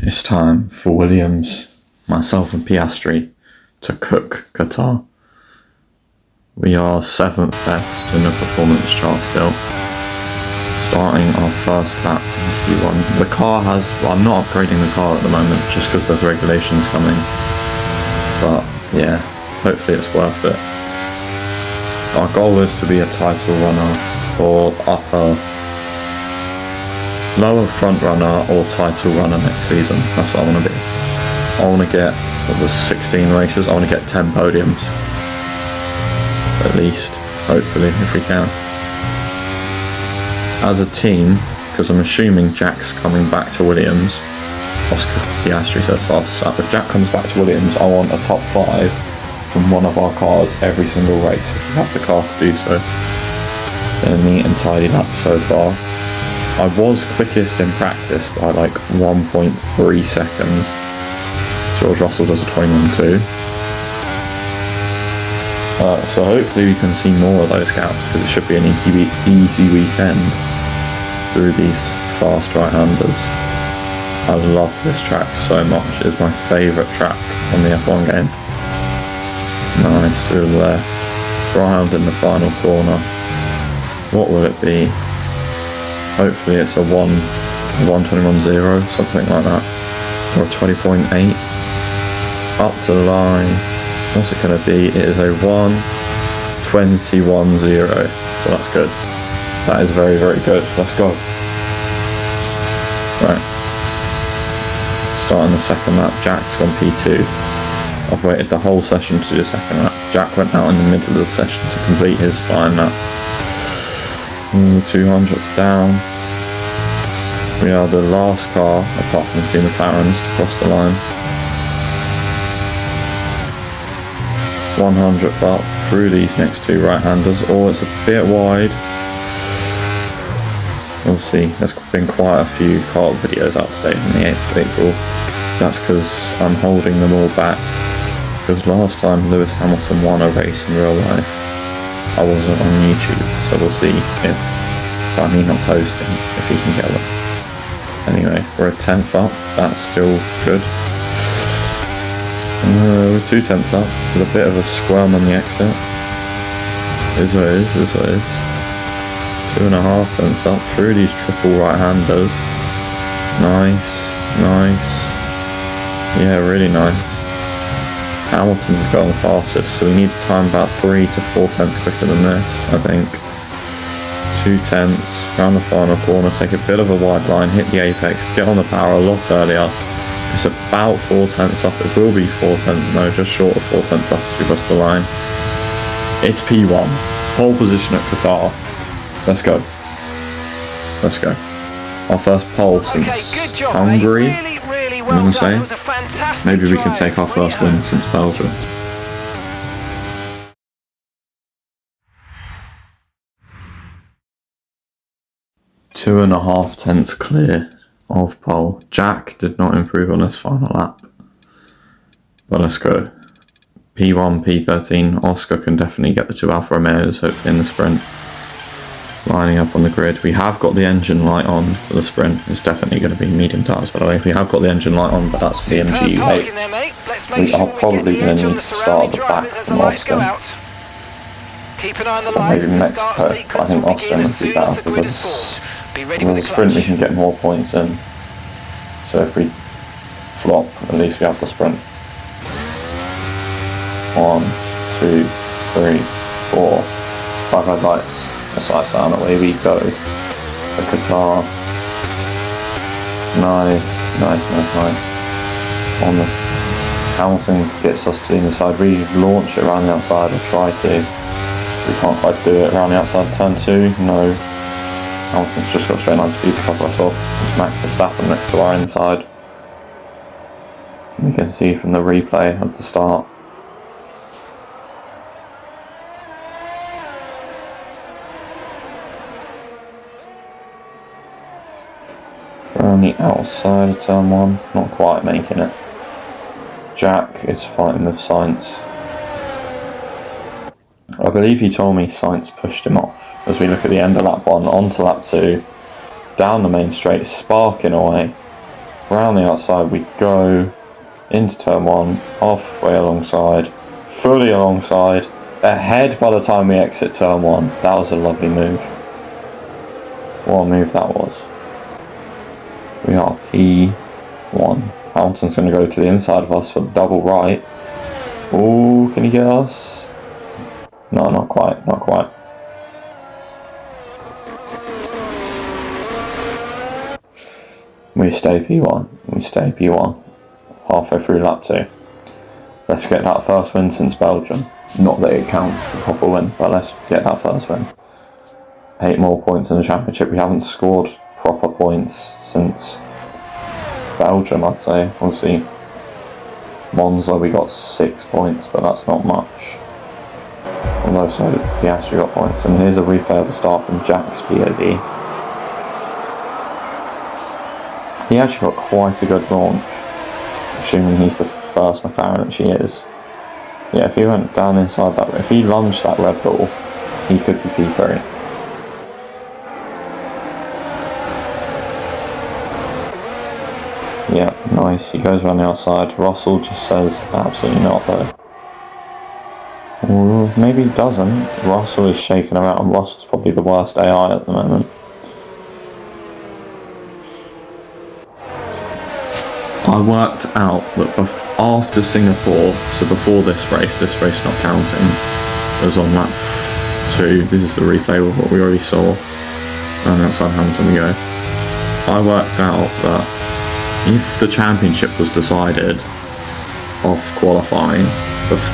it's time for Williams, myself and Piastri to cook Qatar. We are 7th best in the performance chart still. Starting our first lap in Q1. The car has, well, I'm not upgrading the car at the moment just because there's regulations coming. But yeah, hopefully it's worth it. Our goal is to be a title runner or lower front runner or title runner next season. That's what I want to be. I want to get, what was 16 races, I want to get 10 podiums. At least, hopefully, if we can. As a team, because I'm assuming Jack's coming back to Williams, Oscar Piastri said fast. If Jack comes back to Williams, I want a top 5 from one of our cars every single race. If we have the car to do so. Been a neat and tidy lap so far. I was quickest in practice by like 1.3 seconds. George Russell does a 21.2. So hopefully we can see more of those gaps because it should be an easy weekend through these fast right-handers. I love this track so much. It's my favourite track on the F1 game. Nice to the left. Round in the final corner. What will it be? Hopefully it's a 1:21.0, something like that. Or a 20.8. Up to the line. What's it going to be? It is a 1:21.0. So that's good. That is very, very good. Let's go. Right. Starting the second lap. Jack's gone P2. I've waited the whole session to do the second lap. Jack went out in the middle of the session to complete his fine lap. 200's down. We are the last car, apart from the two McLarens, to cross the line. 100th up through these next two right-handers. Oh, it's a bit wide. We'll see. There's been quite a few kart videos out today on the 8th of April. That's because I'm holding them all back. Because last time Lewis Hamilton won a race in real life, I wasn't on YouTube, so we'll see if, by me not posting, if he can get them. Anyway, we're a 10th up. That's still good. We're 2 tenths up with a bit of a squirm on the exit. Is what it is, is what it is. 2.5 tenths up through these triple right-handers. Nice, nice. Yeah, really nice. Hamilton's going the fastest, so we need to time about 3 to 4 tenths quicker than this, I think. 2 tenths, round the final corner, take a bit of a wide line, hit the apex, get on the power a lot earlier. It's about 4 tenths up. It will be 4 tenths, no, just short of 4 tenths up as we cross the line. It's P1. Pole position at Qatar. Let's go. Let's go. Our first pole since Hungary. I'm going to say. Maybe we can take our first win since Belgium. Two 2.5 tenths clear of pole. Jack did not improve on his final lap. But let's go. P1, P13. Oscar can definitely get the 2 Alfa Romeos hopefully in the sprint. Lining up on the grid. We have got the engine light on for the sprint. It's definitely going to be medium tyres, by the way. We have got the engine light on, but that's for the MG8. We are probably going to need to start at the back from Austin. Or maybe Mexico, but I think Austin would be better because with the sprint we can get more points in. So if we flop, at least we have the sprint. 1, 2, 3, 4, 5 red lights. A sight sound, away we go. The Qatar. Nice, nice, nice, nice. On the Hamilton gets us to the inside. We launch it around the outside, or try to. We can't quite do it around the outside. Turn 2, no. Hamilton's just got straight line speed to cover us off. It's Max Verstappen next to our inside. You can see from the replay at the start. We're on the outside of turn 1, not quite making it. Jack is fighting with Sainz. I believe he told me Sainz pushed him off as we look at the end of lap 1, onto lap 2, down the main straight, sparking away. round the outside we go, into turn 1, halfway alongside, fully alongside, ahead by the time we exit turn 1. That was a lovely move. What a move that was. We are P1. Hamilton's going to go to the inside of us for the double right. Oh, can he get us? No, not quite, not quite. We stay P1. We stay P1. Halfway through lap 2. Let's get that first win since Belgium. Not that it counts as a proper win, but let's get that first win. 8 more points in the championship. We haven't scored proper points since Belgium, I'd say. Obviously, Monza we got 6 points, but that's not much. Although, so Piastri got points. And here's a replay of the start from Jack's POV. He actually got quite a good launch, assuming he's the first McLaren, which he is. Yeah, if he went down inside that, if he lunged that Red Bull, he could be P3. Yeah, nice. He goes around the outside. Russell just says absolutely not, though. Or maybe he doesn't. Russell is shaking around. Russell's probably the worst AI at the moment. I worked out that after Singapore, so before this race not counting, it was on lap 2. This is the replay of what we already saw. And outside Hamilton we go. I worked out that if the championship was decided off qualifying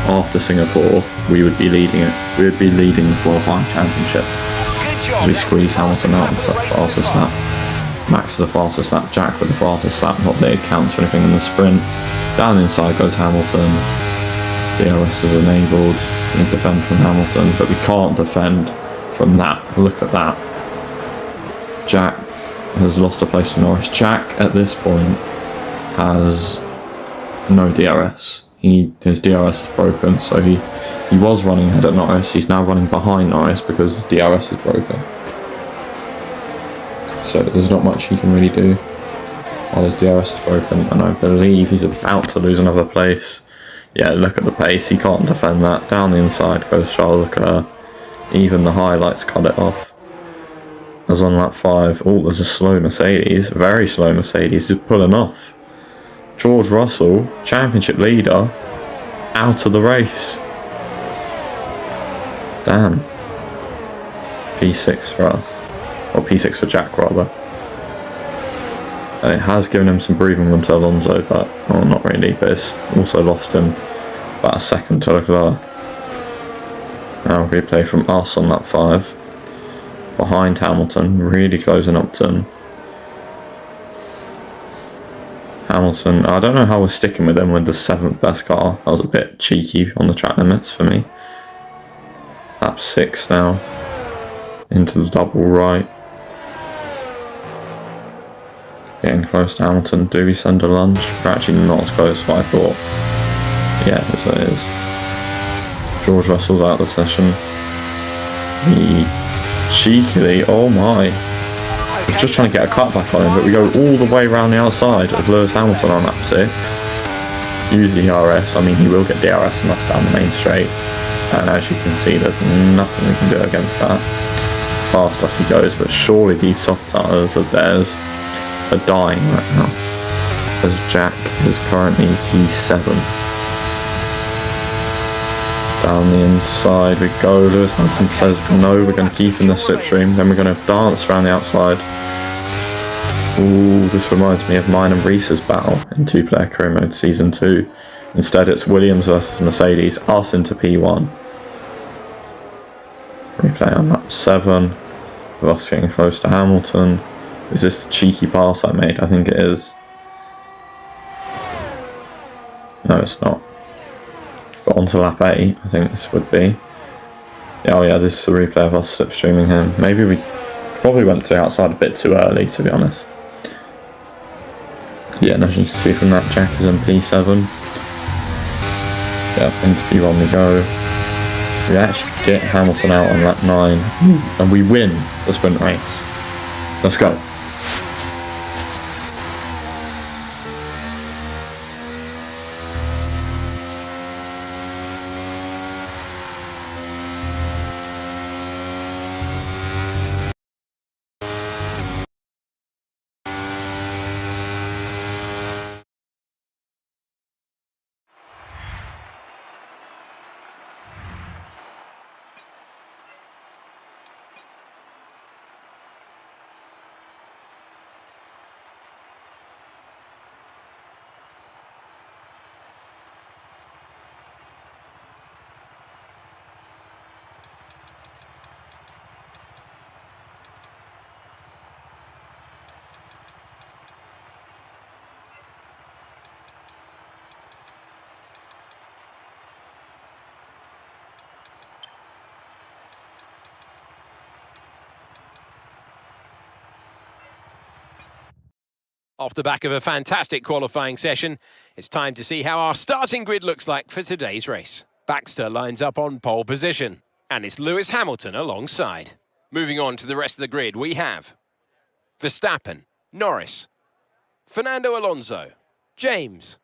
after Singapore, we would be leading it. We would be leading the qualifying championship. As we squeeze Hamilton out and set the fastest lap. Max with the fastest lap, Jack with the fastest lap, not that it counts for anything in the sprint. Down inside goes Hamilton. DRS is enabled. We can defend from Hamilton, but we can't defend from that. Look at that. Jack has lost a place to Norris. Jack at this point has no DRS. His DRS is broken, so he was running ahead of Norris. He's now running behind Norris because his DRS is broken. So there's not much he can really do while his DRS is broken, and I believe he's about to lose another place. Yeah, look at the pace, he can't defend that. Down the inside goes Charles Leclerc. Even the highlights cut it off. As on lap 5, oh, there's a slow Mercedes, very slow Mercedes, is pulling off. George Russell, championship leader, out of the race. Damn. P6 for us. Or P6 for Jack, rather. And it has given him some breathing room to Alonso, but, well, not really, but it's also lost him about a second to Leclerc. Now replay from us on lap 5. Behind Hamilton, really closing up to him. Hamilton, I don't know how we're sticking with him with the 7th best car. That was a bit cheeky on the track limits for me. Lap 6 now. Into the double right. Getting close to Hamilton. Do we send a lunge? We're actually not as close as what I thought. Yeah, so it is. George Russell's out of the session. He cheekily, oh my. He's just trying to get a cut back on him, but we go all the way around the outside of Lewis Hamilton on lap 6. Use the DRS. I mean, he will get DRS and that's down the main straight. And as you can see, there's nothing we can do against that. Fast as he goes, but surely these soft tires of theirs are dying right now, as Jack is currently P7. Down the inside we go. Lewis Hamilton says no, we're going to keep in the slipstream, then we're going to dance around the outside. Ooh, this reminds me of mine and Reese's battle in 2-player career mode season 2. Instead it's Williams versus Mercedes, us into P1. Replay on lap 7, with us getting close to Hamilton. Is this the cheeky pass I made? I think it is. No, it's not. Got onto lap 8, I think this would be. Oh yeah, this is the replay of us slipstreaming him. Maybe we probably went to the outside a bit too early, to be honest. Yeah, and as you can see from that, Jack is in P7. Yeah, into P1 we go. We actually get Hamilton out on lap 9, and we win the sprint race. Let's go. Off the back of a fantastic qualifying session, it's time to see how our starting grid looks like for today's race. Baxter lines up on pole position, and it's Lewis Hamilton alongside. Moving on to the rest of the grid, we have Verstappen, Norris, Fernando Alonso, James,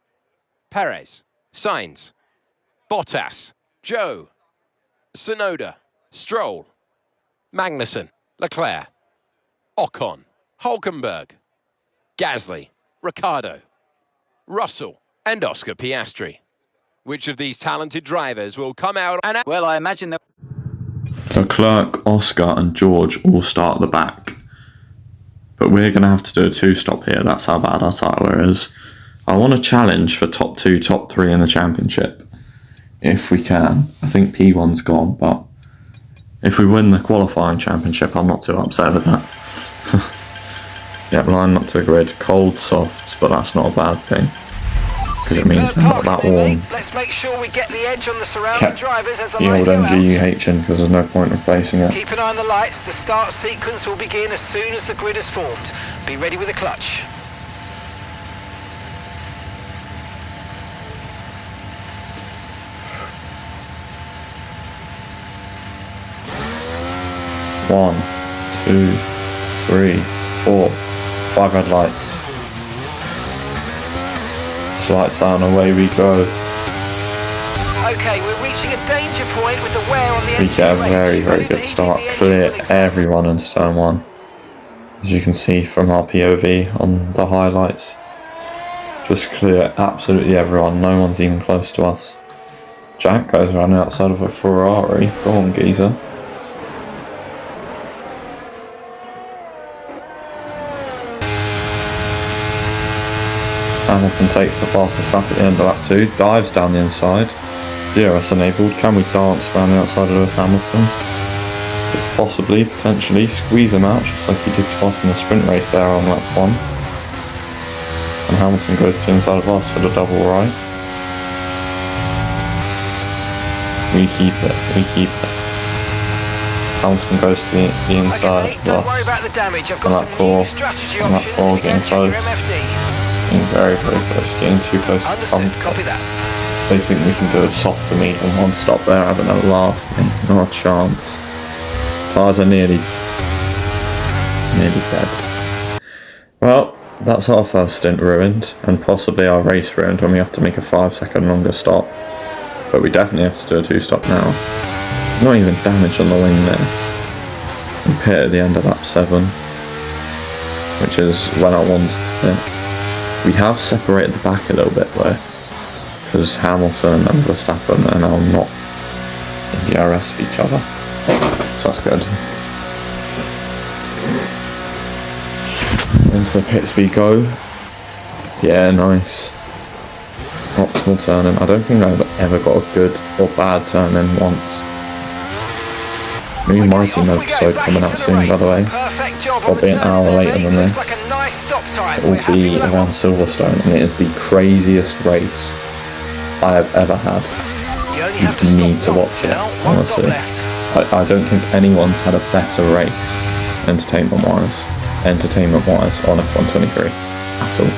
Perez, Sainz, Bottas, Zhou, Tsunoda, Stroll, Magnussen, Leclerc, Ocon, Hülkenberg, Gasly, Ricciardo, Russell and Oscar Piastri. Which of these talented drivers will come out and... Well, I imagine that... Leclerc, Oscar and George all start at the back. But we're going to have to do a two-stop here. That's how bad our tyre is. I want a challenge for top 2, top 3 in the championship. If we can. I think P1's gone, but if we win the qualifying championship, I'm not too upset with that. Yep, line up to the grid. Cold softs, but that's not a bad thing. Because it means they're not that warm. Let's make sure we get the edge on the surrounding drivers as the the lights old go out. MGUH in, because there's no point replacing it. Keep an eye on the lights. The start sequence will begin as soon as the grid is formed. Be ready with the clutch. One, 2, 3, 4, 5 red lights. Lights on, away we go. Okay, we're reaching a danger point with the wear on the We engine get a range. very good start. Clear everyone in turn 1. As you can see from our POV on the highlights. Just clear absolutely everyone. No one's even close to us. Jack goes around outside of a Ferrari. Go on, geezer. Hamilton takes the fastest lap at the end of lap 2, dives down the inside. DRS enabled. Can we dance around the outside of Lewis Hamilton? If possibly, potentially, squeeze him out just like he did to us in the sprint race there on lap 1. And Hamilton goes to the inside of us for the double right. We keep it, we keep it. Hamilton goes to the inside of Don't worry us. about the damage. I've On got lap some 4, new strategy on lap options 4, if you can getting check your close. MFD. Getting very close, getting too close to Understood, comfort. copy that. They think we can do a softer meet and one stop there, having a laugh. Not a chance. Tyres are nearly dead. Well, that's our first stint ruined, and possibly our race ruined when we have to make a 5-second longer stop. But we definitely have to do a 2-stop now. There's not even damage on the wing there. We pit at the end of lap 7, which is when I wanted to pit. We have separated the back a little bit though, because Hamilton and Verstappen are now not in DRS of each other, so that's good. Into the pits we go. Yeah, nice. Optimal turn-in. I don't think I've ever got a good or bad turn-in once. New Mighty episode coming out soon, by the way. Probably an hour later than this. It will be around Silverstone, and it is the craziest race I have ever had. You need to watch it, honestly. I don't think anyone's had a better race, entertainment-wise, on F123 at all.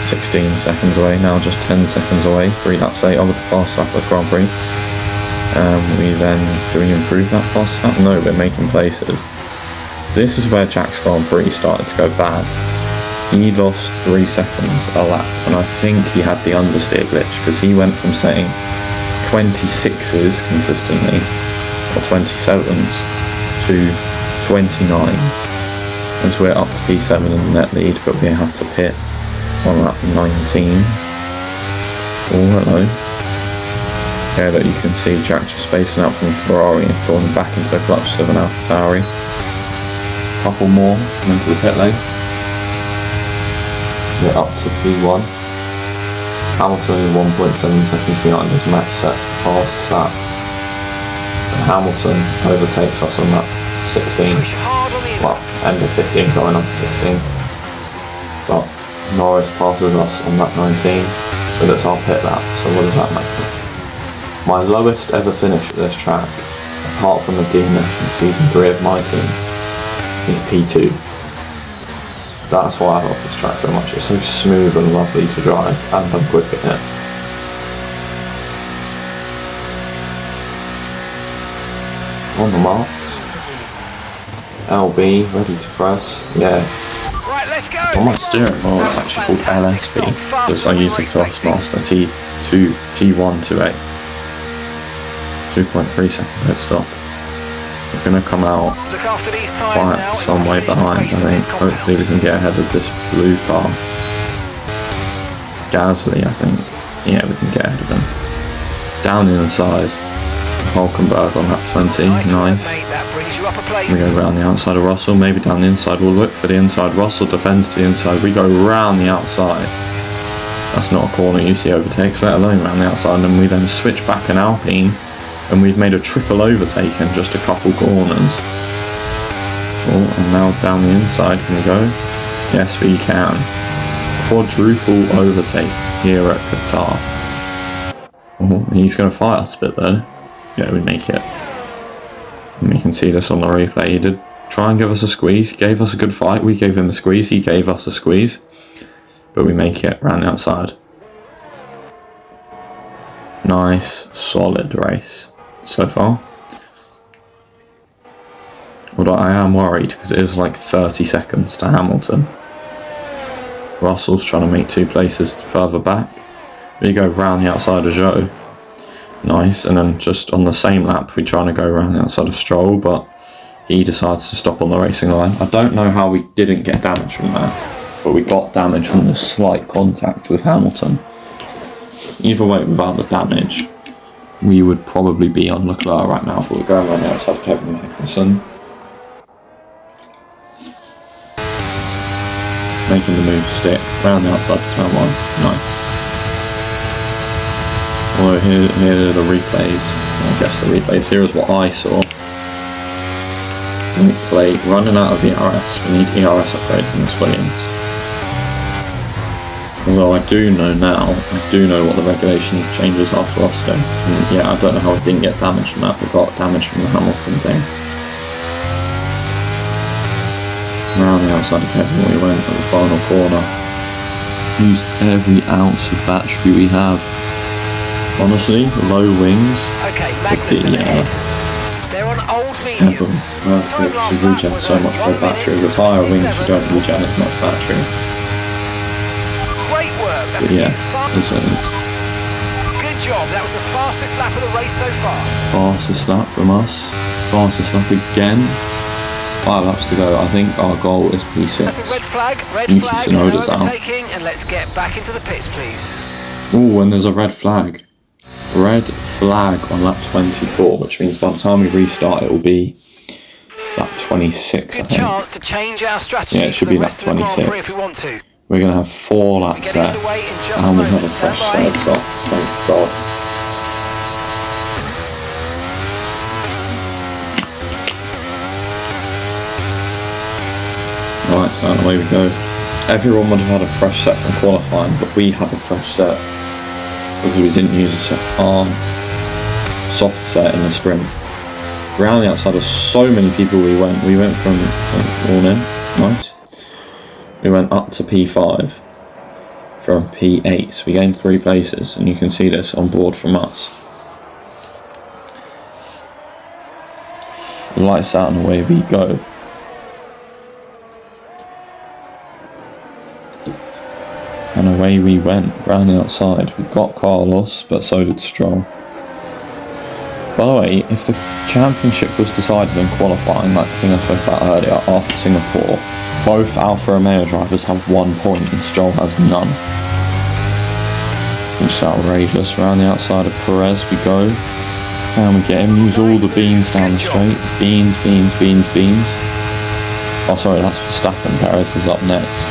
16 seconds away now, just 10 seconds away. 3 laps later with the fast lap at Grand Prix. Do we improve that fast lap? No, we're making places. This is where Jack's Grand Prix started to go bad. He lost 3 seconds a lap, and I think he had the understeer glitch, because he went from saying 26s consistently, or 27s, to 29s, as we're up to P7 in the net lead, but we have to pit on lap 19. Oh, hello. Here that you can see Jack just spacing out from Ferrari and falling back into a clutch of an AlphaTauri. Couple more come into the pit lane. We're up to P1. Hamilton is 1.7 seconds behind as Max sets the fastest lap. And Hamilton overtakes us on lap 16. Well, end of 15 going on to 16. But Norris passes us on lap 19, but it's our pit lap, so what does that make sense? My lowest ever finish at this track, apart from the DNF from season 3 of my team, is P2. That's why I love this track so much. It's so smooth and lovely to drive, and I'm quick at it. On the marks. LB, ready to press. Yes. Right, let's go. On my steering wheel, it's actually called LSP, because I use the Thrustmaster T128. 2.3 second pit stop. We're going to come out quite some way behind, I think. Hopefully we can get ahead of this blue car. Gasly, I think. Yeah, we can get ahead of him. Down the inside. Hulkenberg on lap 20. Nice. We go around the outside of Russell, maybe down the inside. We'll look for the inside. Russell defends to the inside. We go round the outside. That's not a corner usually overtakes, let alone around the outside. And we then switch back an Alpine. And we've made a triple overtake in just a couple corners. Oh, and now down the inside, can we go? Yes, we can. Quadruple overtake here at Qatar. Oh, he's going to fight us a bit though. Yeah, we make it. And we can see this on the replay. He did try and give us a squeeze. He gave us a good fight. We gave him a squeeze. He gave us a squeeze. But we make it round the outside. Nice, solid race so far. Although I am worried because it is like 30 seconds to Hamilton. Russell's trying to make 2 places further back. We go round the outside of Zhou. Nice, and then just on the same lap we're trying to go around the outside of Stroll, but he decides to stop on the racing line. I don't know how we didn't get damage from that, but we got damage from the slight contact with Hamilton. Either way, without the damage, we would probably be on Leclerc right now, but we're going around the outside of Kevin Magnussen. Making the move stick, round the outside of turn 1, nice. Although here are the replays, I guess the replays, here is what I saw. Replay running out of ERS, we need ERS upgrades in this Williams. Although I do know now, I do know what the regulation changes are for us then. And yeah, I don't know how I didn't get damage from that, but got damage from the Hamilton thing. Around the outside of Kevin we went at the final corner. Used every ounce of battery we have. Honestly, low wings. Okay, Magnussen ahead. They're on old mediums. Should regen so much more battery. With higher wings you don't regen as much battery. Great work. But yeah, as it is. Good job. That was the fastest lap of the race so far. Fastest lap from us. Fastest lap again. 5 laps to go. I think our goal is P6. That's a red flag. Red Yuki flag. Tsunoda's out. And let's get back into the pits, please. Oh, and there's a red flag. Red flag on lap 24, which means by the time we restart it will be lap 26, I think. Chance to change our strategy. Yeah, it should be lap 26. If we want to. We're going to have 4 laps left, and we have a fresh set of softs, thank God. Right, so away we go. Everyone would have had a fresh set from qualifying, but we have a fresh set because we didn't use our soft set in the sprint. Around the outside of so many people we went from all in, nice. We went up to P5 from P8, so we gained 3 places, and you can see this on board from us. Lights out and away we go. And away we went, round the outside. We got Carlos, but so did Stroll. By the way, if the championship was decided in qualifying, like the thing I spoke about earlier, after Singapore, both Alfa Romeo drivers have 1 point and Stroll has none. Which is outrageous. Round the outside of Perez we go. And we get him, use all the beans down the straight. Beans, beans, beans, beans. Oh sorry, that's Verstappen. Perez is up next.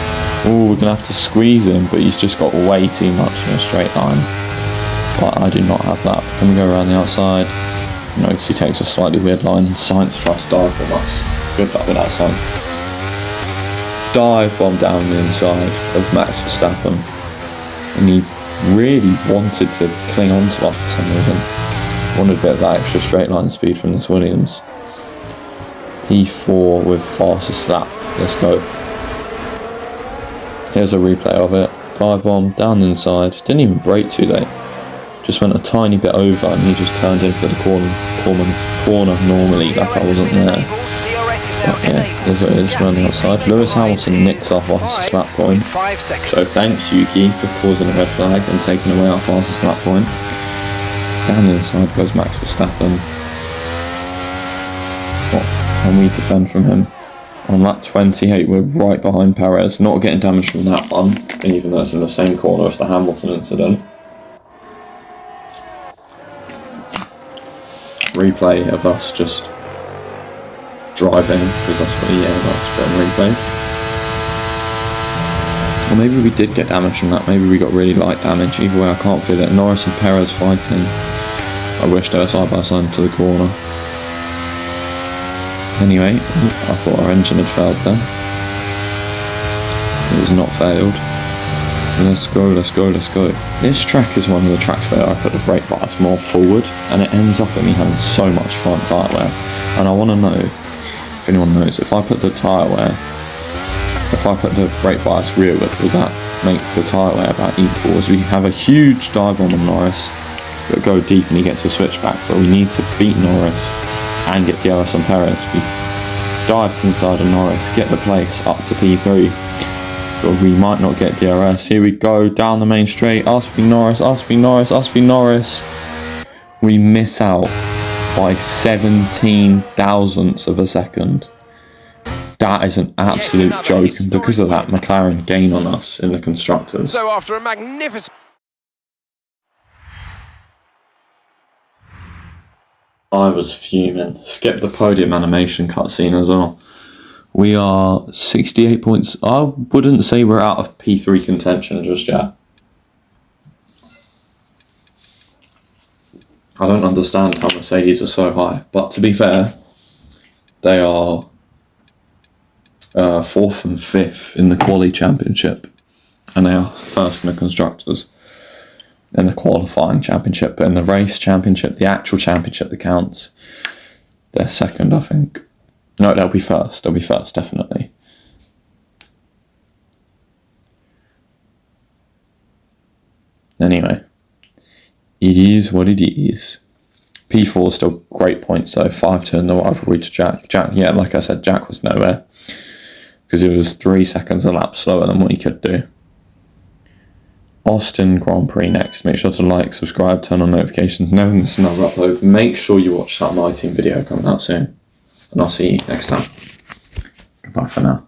Oh, we're going to have to squeeze him, but he's just got way too much in a straight line. But I do not have that. Can we go around the outside? No, because he takes a slightly weird line. Sainz tries to dive bomb us. Good luck with that, Sainz. Dive bomb down the inside of Max Verstappen. And he really wanted to cling on to us for some reason. Wanted a bit of that extra straight line speed from this Williams. P4 with fastest lap. Let's go. Here's a replay of it. Dive bomb down the inside. Didn't even brake too late. Just went a tiny bit over and he just turned in for the corner normally, like I wasn't there. But yeah, there's what it is, running outside. Lewis Hamilton nicks our fastest lap point. So thanks Yuki for causing a red flag and taking away our fastest lap point. Down the inside goes Max Verstappen. And we defend from him. On lap 28 we're right behind Perez, not getting damage from that one, even though it's in the same corner as the Hamilton incident. Replay of us just driving, because that's what he likes to put in replays. Or maybe we did get damage from that, maybe we got really light damage. Either way I can't feel it. Norris and Perez fighting. I wish they were side by side into the corner. Anyway, I thought our engine had failed then. It has not failed. Let's go, let's go, let's go. This track is one of the tracks where I put the brake bias more forward and it ends up with me having so much front tyre wear. And I want to know, if anyone knows, if I put the brake bias rearward, would that make the tyre wear about equal? As we have a huge dive bomb on Norris, but go deep and he gets a switchback, but we need to beat Norris and get DRS on Perez. We dived inside of Norris, get the place up to P3, but we might not get DRS. Here we go, down the main straight, us v Norris, us v Norris, us v Norris. We miss out by 17 thousandths of a second. That is an absolute joke, and because of that, McLaren gain on us in the constructors. So after a magnificent... I was fuming. Skip the podium animation cutscene as well. We are 68 points. I wouldn't say we're out of P3 contention just yet. I don't understand how Mercedes are so high, but to be fair, they are 4th and 5th in the quali championship, and they are 1st in the constructors. In the qualifying championship, but in the race championship, the actual championship that counts, they're 2nd, I think. No, they'll be 1st. They'll be 1st, definitely. Anyway, it is what it is. P4 is still great points, though. 5-2 in the rivalry to Jack. Yeah, like I said, Jack was nowhere because it was 3 seconds a lap slower than what he could do. Austin Grand Prix next. Make sure to like, subscribe, turn on notifications, never miss another upload. Make sure you watch that My Team video coming out soon. And I'll see you next time. Goodbye for now.